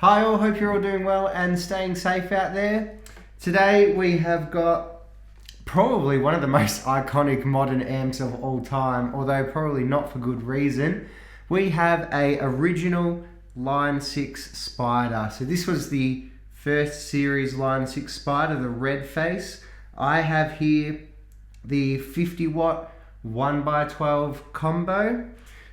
Hi all, hope you're all doing well and staying safe out there. Today we have got probably one of the most iconic modern amps of all time, although probably not for good reason. We have a original Line 6 Spider. So this was the first series Line 6 Spider, the red face. I have here the 50 watt 1x12 combo.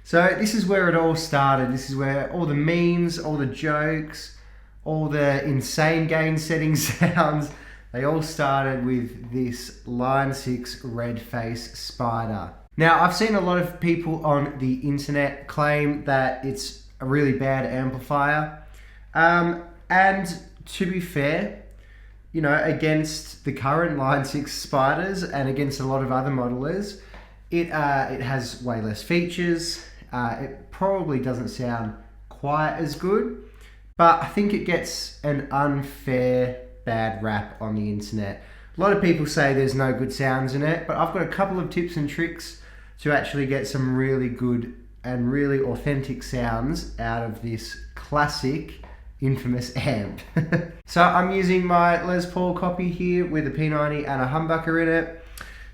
So this is where it all started. This is where all the memes, all the jokes, all the insane gain setting sounds, they all started with this Line 6 red face Spider. Now, I've seen a lot of people on the internet claim that it's a really bad amplifier. And to be fair, you know, against the current Line 6 Spiders and against a lot of other modelers, it has way less features. It probably doesn't sound quite as good, but I think it gets an unfair bad rap on the internet. A lot of people say there's no good sounds in it, but I've got a couple of tips and tricks to actually get some really good and really authentic sounds out of this classic, infamous amp. So I'm using my Les Paul copy here with a P90 and a humbucker in it.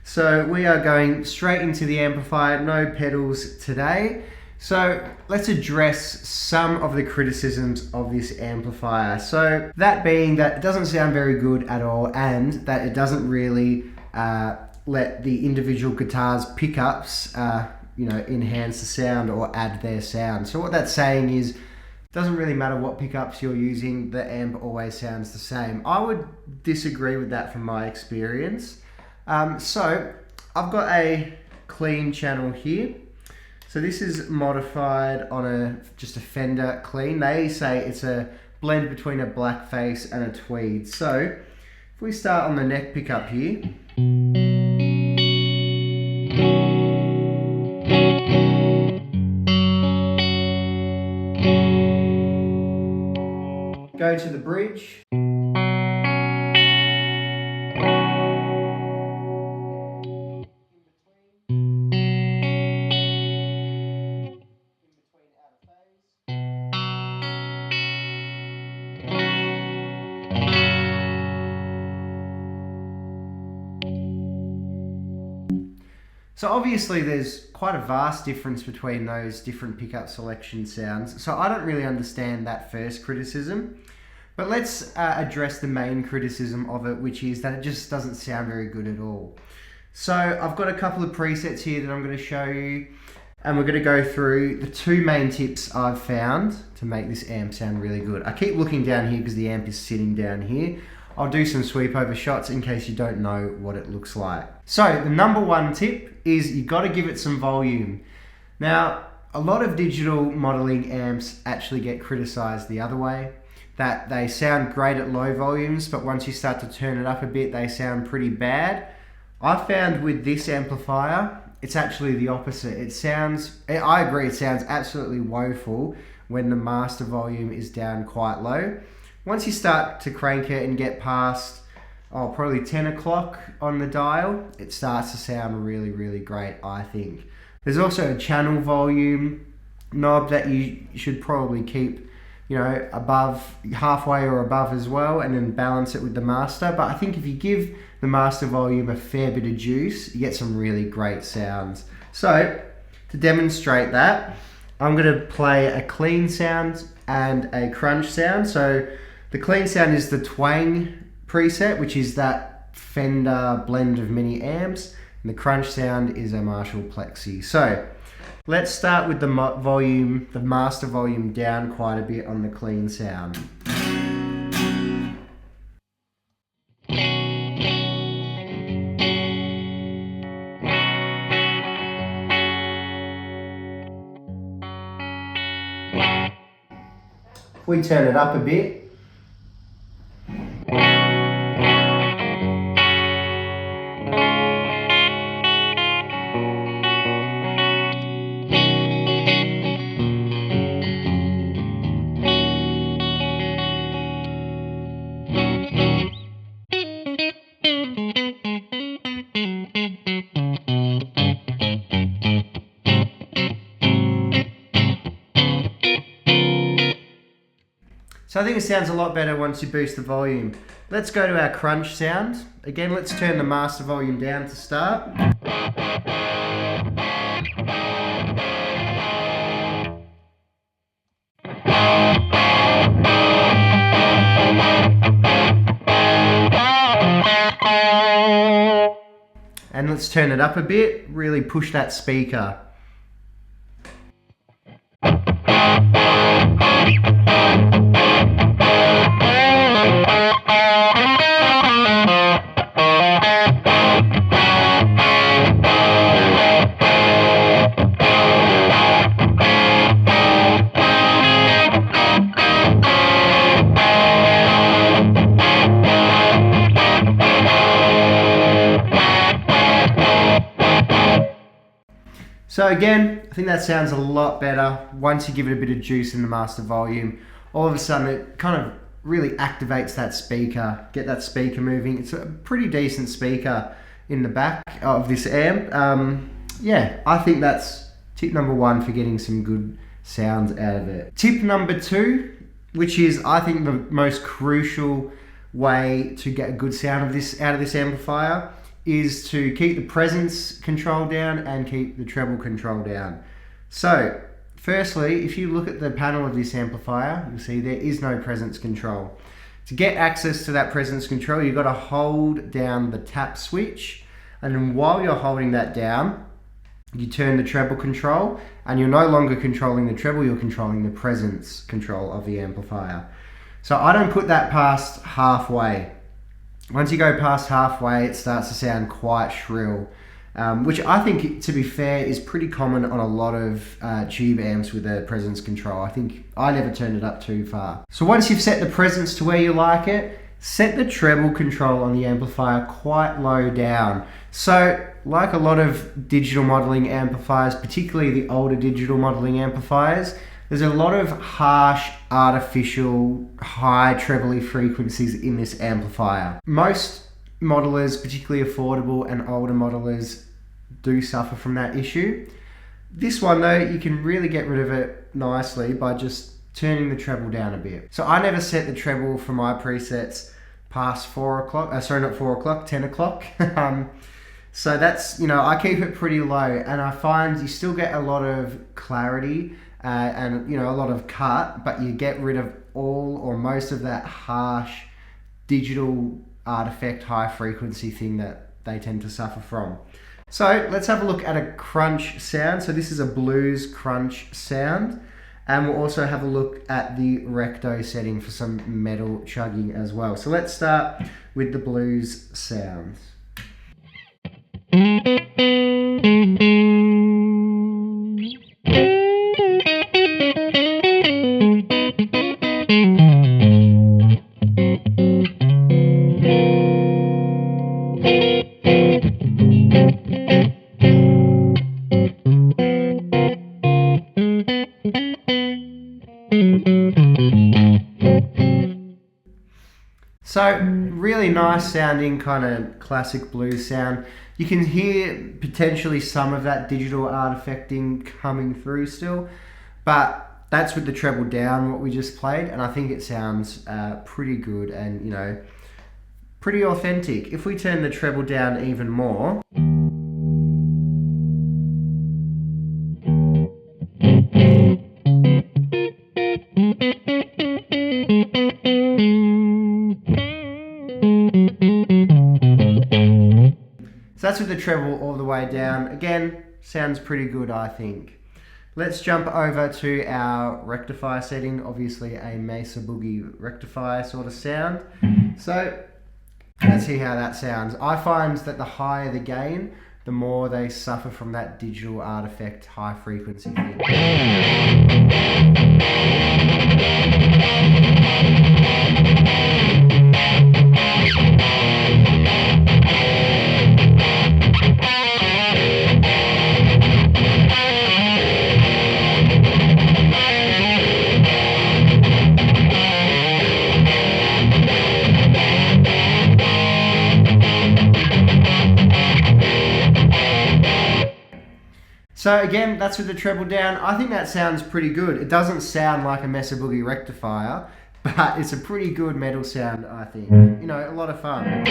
So we are going straight into the amplifier, no pedals today. So let's address some of the criticisms of this amplifier. So that being that it doesn't sound very good at all, and that it doesn't really let the individual guitars pickups enhance the sound or add their sound. So what that's saying is, it doesn't really matter what pickups you're using, the amp always sounds the same. I would disagree with that from my experience. So I've got a clean channel here. So this is modified on just a Fender clean. They say it's a blend between a blackface and a tweed. So if we start on the neck pickup here, go to the bridge. So obviously there's quite a vast difference between those different pickup selection sounds. So I don't really understand that first criticism. But let's address the main criticism of it, which is that it just doesn't sound very good at all. So I've got a couple of presets here that I'm going to show you, and we're going to go through the two main tips I've found to make this amp sound really good. I keep looking down here because the amp is sitting down here. I'll do some sweep over shots in case you don't know what it looks like. So the number one tip is you got to give it some volume. Now, a lot of digital modeling amps actually get criticized the other way, that they sound great at low volumes, but once you start to turn it up a bit, they sound pretty bad. I found with this amplifier, it's actually the opposite. I agree, it sounds absolutely woeful when the master volume is down quite low. Once you start to crank it and get past, probably 10 o'clock on the dial, it starts to sound really, really great, I think. There's also a channel volume knob that you should probably keep, above, halfway or above as well, and then balance it with the master. But I think if you give the master volume a fair bit of juice, you get some really great sounds. So to demonstrate that, I'm going to play a clean sound and a crunch sound. So the clean sound is the twang preset, which is that Fender blend of mini amps, and the crunch sound is a Marshall Plexi. So let's start with the volume, the master volume down quite a bit on the clean sound. If we turn it up a bit, So So I think it sounds a lot better once you boost the volume. Let's go to our crunch sound. Again, let's turn the master volume down to start. And let's turn it up a bit, really push that speaker. So again, I think that sounds a lot better once you give it a bit of juice in the master volume. All of a sudden it kind of really activates that speaker, get that speaker moving. It's a pretty decent speaker in the back of this amp. Yeah, I think that's tip number one for getting some good sounds out of it. Tip number two, which is I think the most crucial way to get a good sound of this out of this amplifier, is to keep the presence control down and keep the treble control down. So firstly, if you look at the panel of this amplifier, you'll see there is no presence control. To get access to that presence control, you've got to hold down the tap switch, and then while you're holding that down, you turn the treble control, and you're no longer controlling the treble, you're controlling the presence control of the amplifier. So I don't put that past halfway. Once you go past halfway, it starts to sound quite shrill, which I think, to be fair, is pretty common on a lot of tube amps with a presence control. I think I never turned it up too far. So once you've set the presence to where you like it, set the treble control on the amplifier quite low down. So like a lot of digital modeling amplifiers, particularly the older digital modeling amplifiers, there's a lot of harsh, artificial, high treble frequencies in this amplifier. Most modelers, particularly affordable and older modelers, do suffer from that issue. This one though, you can really get rid of it nicely by just turning the treble down a bit. So I never set the treble for my presets past 4 o'clock, sorry, not 4 o'clock, 10 o'clock. So that's, you know, I keep it pretty low, and I find you still get a lot of clarity and, you know, a lot of cut, but you get rid of all or most of that harsh digital artifact high frequency thing that they tend to suffer from. So let's have a look at a crunch sound. So this is a blues crunch sound, and we'll also have a look at the recto setting for some metal chugging as well. So let's start with the blues sounds. So really nice sounding kind of classic blues sound. You can hear potentially some of that digital artifacting coming through still, but that's with the treble down, what we just played, and I think it sounds pretty good and, you know, pretty authentic. If we turn the treble down even more, so that's with the treble all the way down. Again, sounds pretty good, I think. Let's jump over to our rectifier setting, obviously a Mesa Boogie rectifier sort of sound. So let's see how that sounds. I find that the higher the gain, the more they suffer from that digital artifact high frequency thing. So again, that's with the treble down. I think that sounds pretty good. It doesn't sound like a Mesa Boogie rectifier, but it's a pretty good metal sound, I think. You know, a lot of fun.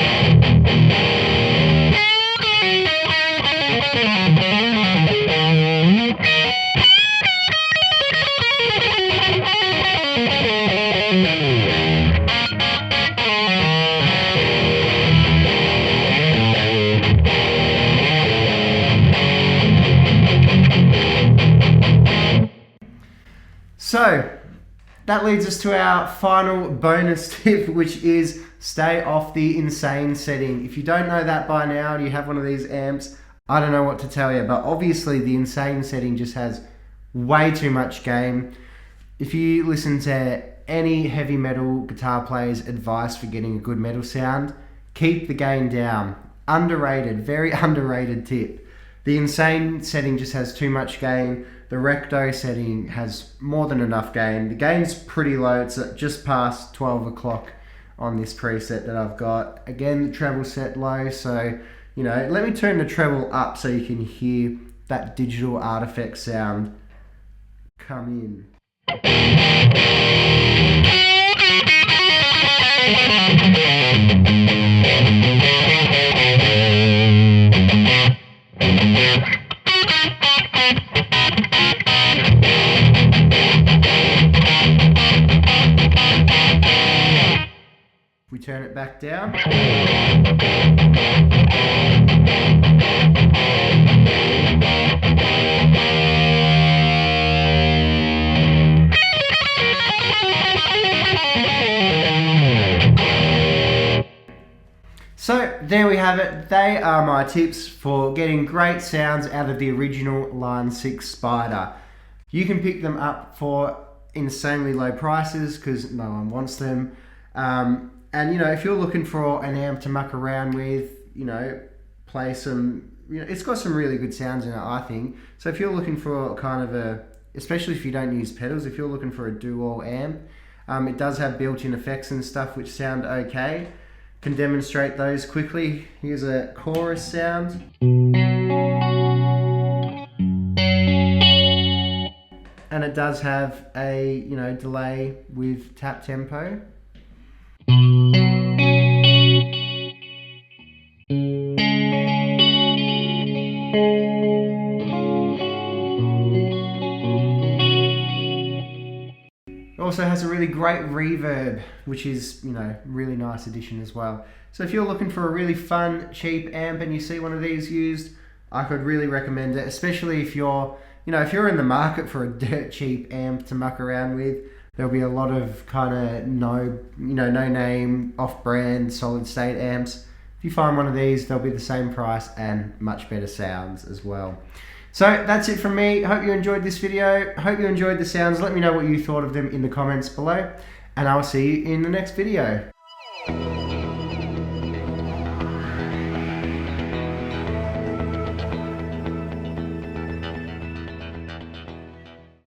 So that leads us to our final bonus tip, which is stay off the insane setting. If you don't know that by now and you have one of these amps, I don't know what to tell you, but obviously the insane setting just has way too much gain. If you listen to any heavy metal guitar player's advice for getting a good metal sound, keep the gain down. Underrated, very underrated tip. The insane setting just has too much gain. The recto setting has more than enough gain. The gain's pretty low. It's just past 12 o'clock on this preset that I've got. Again, the treble set low, so, you know, let me turn the treble up so you can hear that digital artifact sound come in. We turn it back down. So there we have it. They are my tips for getting great sounds out of the original Line 6 Spider. You can pick them up for insanely low prices because no one wants them. And, you know, if you're looking for an amp to muck around with, you know, play some, you know, it's got some really good sounds in it, I think. So if you're looking for kind of a, especially if you don't use pedals, if you're looking for a do-all amp, it does have built-in effects and stuff which sound okay. Can demonstrate those quickly. Here's a chorus sound. And it does have a, you know, delay with tap tempo. It also has a really great reverb, which is, you know, really nice addition as well. So if you're looking for a really fun, cheap amp and you see one of these used, I could really recommend it, especially if you're, you know, if you're in the market for a dirt cheap amp to muck around with. There'll be a lot of kind of no name, off-brand, solid state amps. If you find one of these, they'll be the same price and much better sounds as well. So that's it from me. Hope you enjoyed this video. Hope you enjoyed the sounds. Let me know what you thought of them in the comments below, and I'll see you in the next video.